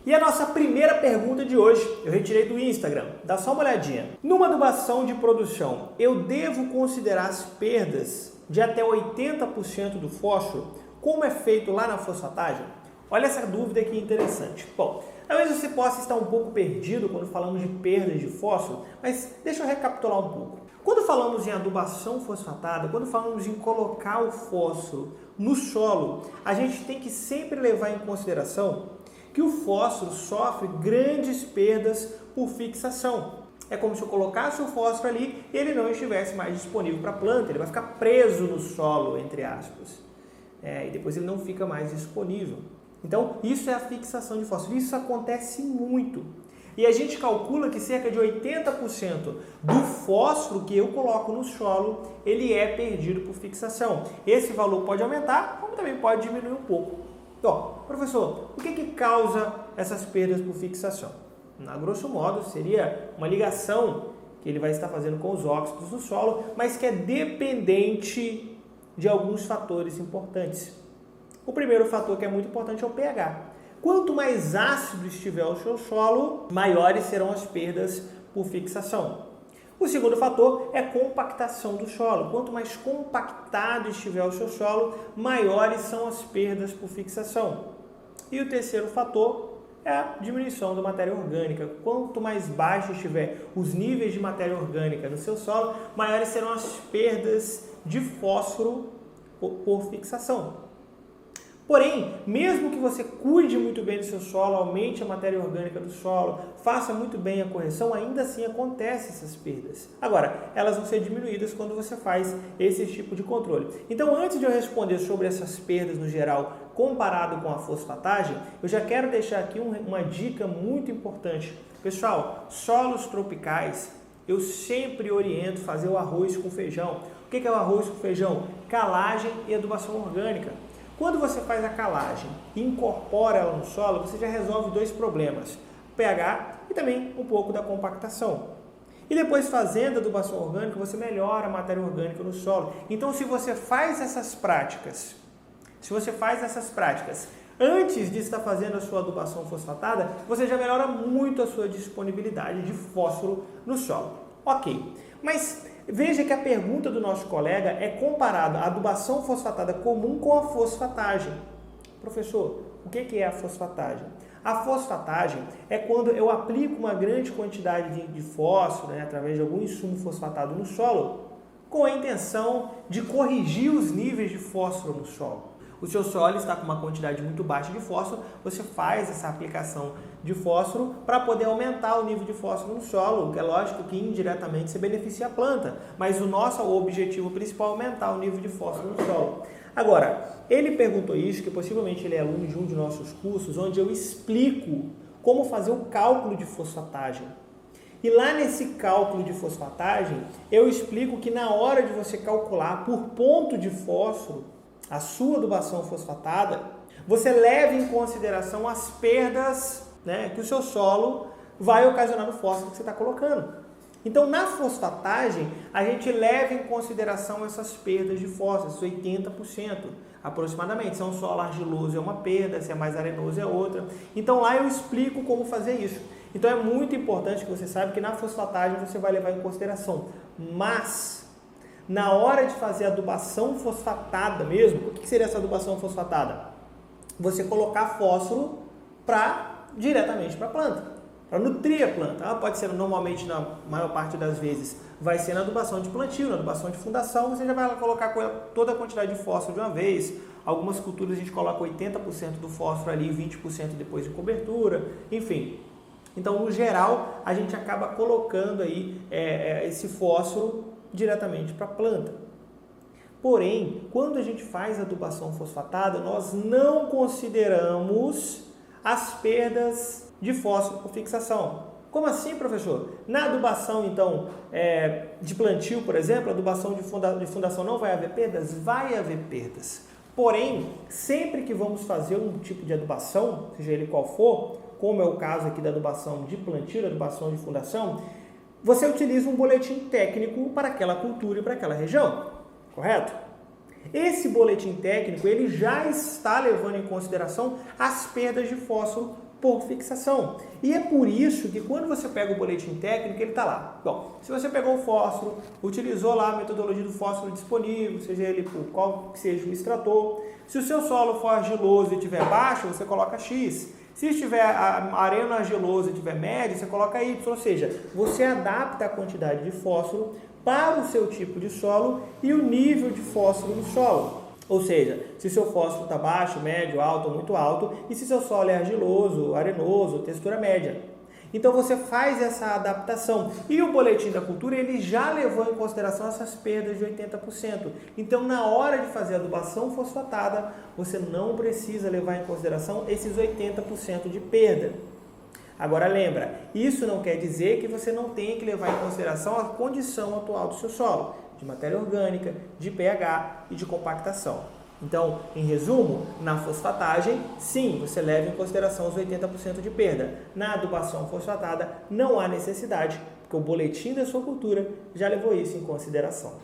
E a nossa primeira pergunta de hoje, eu retirei do Instagram, dá só uma olhadinha. Numa adubação de produção, eu devo considerar as perdas de até 80% do fósforo, como é feito lá na fosfatagem? Olha essa dúvida que interessante. Bom, talvez você possa estar um pouco perdido quando falamos de perdas de fósforo, mas deixa eu recapitular um pouco. Quando falamos em adubação fosfatada, quando falamos em colocar o fósforo no solo, a gente tem que sempre levar em consideração que o fósforo sofre grandes perdas por fixação. É como se eu colocasse o fósforo ali e ele não estivesse mais disponível para a planta, ele vai ficar preso no solo, entre aspas. E depois ele não fica mais disponível. Então, isso é a fixação de fósforo. Isso acontece muito. E a gente calcula que cerca de 80% do fósforo que eu coloco no solo, ele é perdido por fixação. Esse valor pode aumentar, como também pode diminuir um pouco. Então, professor, o que causa essas perdas por fixação? A grosso modo, seria uma ligação que ele vai estar fazendo com os óxidos do solo, mas que é dependente de alguns fatores importantes. O primeiro fator que é muito importante é o pH. Quanto mais ácido estiver o seu solo, maiores serão as perdas por fixação. O segundo fator é a compactação do solo. Quanto mais compactado estiver o seu solo, maiores são as perdas por fixação. E o terceiro fator é a diminuição da matéria orgânica. Quanto mais baixo estiver os níveis de matéria orgânica no seu solo, maiores serão as perdas de fósforo por fixação. Porém, mesmo que você cuide muito bem do seu solo, aumente a matéria orgânica do solo, faça muito bem a correção, ainda assim acontecem essas perdas. Agora, elas vão ser diminuídas quando você faz esse tipo de controle. Então, antes de eu responder sobre essas perdas no geral, comparado com a fosfatagem, eu já quero deixar aqui uma dica muito importante. Pessoal, solos tropicais, eu sempre oriento fazer o arroz com feijão. O que é o arroz com feijão? Calagem e adubação orgânica. Quando você faz a calagem e incorpora ela no solo, você já resolve dois problemas, o pH e também um pouco da compactação. E depois, fazendo a adubação orgânica, você melhora a matéria orgânica no solo. Então, se você faz essas práticas, antes de estar fazendo a sua adubação fosfatada, você já melhora muito a sua disponibilidade de fósforo no solo. Ok, mas veja que a pergunta do nosso colega é comparada a adubação fosfatada comum com a fosfatagem. Professor, o que é a fosfatagem? A fosfatagem é quando eu aplico uma grande quantidade de fósforo, através de algum insumo fosfatado no solo, com a intenção de corrigir os níveis de fósforo no solo. O seu solo está com uma quantidade muito baixa de fósforo, você faz essa aplicação de fósforo para poder aumentar o nível de fósforo no solo, que é lógico que indiretamente você beneficia a planta, mas o nosso objetivo principal é aumentar o nível de fósforo no solo. Agora, ele perguntou isso, que possivelmente ele é aluno de um de nossos cursos, onde eu explico como fazer o cálculo de fosfatagem. E lá nesse cálculo de fosfatagem, eu explico que na hora de você calcular por ponto de fósforo, a sua adubação fosfatada, você leva em consideração as perdas, que o seu solo vai ocasionar no fósforo que você está colocando. Então, na fosfatagem, a gente leva em consideração essas perdas de fósforo, esses 80% aproximadamente. Se é um solo argiloso é uma perda, se é mais arenoso é outra. Então, lá eu explico como fazer isso. Então, é muito importante que você saiba que na fosfatagem você vai levar em consideração. Mas, na hora de fazer a adubação fosfatada mesmo, o que seria essa adubação fosfatada? Você colocar fósforo diretamente para a planta, para nutrir a planta. Ela pode ser, normalmente, na maior parte das vezes, vai ser na adubação de plantio, na adubação de fundação, você já vai colocar toda a quantidade de fósforo de uma vez. Algumas culturas a gente coloca 80% do fósforo ali e 20% depois de cobertura, enfim. Então, no geral, a gente acaba colocando aí esse fósforo diretamente para a planta. Porém, quando a gente faz a adubação fosfatada, nós não consideramos as perdas de fósforo por fixação. Como assim, professor? Na adubação, então, de plantio, por exemplo, adubação de fundação, não vai haver perdas? Vai haver perdas. Porém, sempre que vamos fazer um tipo de adubação, seja ele qual for, como é o caso aqui da adubação de plantio, da adubação de fundação, você utiliza um boletim técnico para aquela cultura e para aquela região, correto? Esse boletim técnico ele já está levando em consideração as perdas de fósforo por fixação. E é por isso que quando você pega o boletim técnico, ele está lá. Bom, se você pegou o fósforo, utilizou lá a metodologia do fósforo disponível, seja ele por qual que seja o extrator. Se o seu solo for argiloso e estiver baixo, você coloca X. Se estiver areno argiloso e estiver médio, você coloca Y. Ou seja, você adapta a quantidade de fósforo para o seu tipo de solo e o nível de fósforo no solo. Ou seja, se seu fósforo está baixo, médio, alto ou muito alto, e se seu solo é argiloso, arenoso, textura média. Então você faz essa adaptação. E o boletim da cultura ele já levou em consideração essas perdas de 80%. Então na hora de fazer a adubação fosfatada, você não precisa levar em consideração esses 80% de perda. Agora lembra, isso não quer dizer que você não tenha que levar em consideração a condição atual do seu solo, de matéria orgânica, de pH e de compactação. Então, em resumo, na fosfatagem, sim, você leva em consideração os 80% de perda. Na adubação fosfatada, não há necessidade, porque o boletim da sua cultura já levou isso em consideração.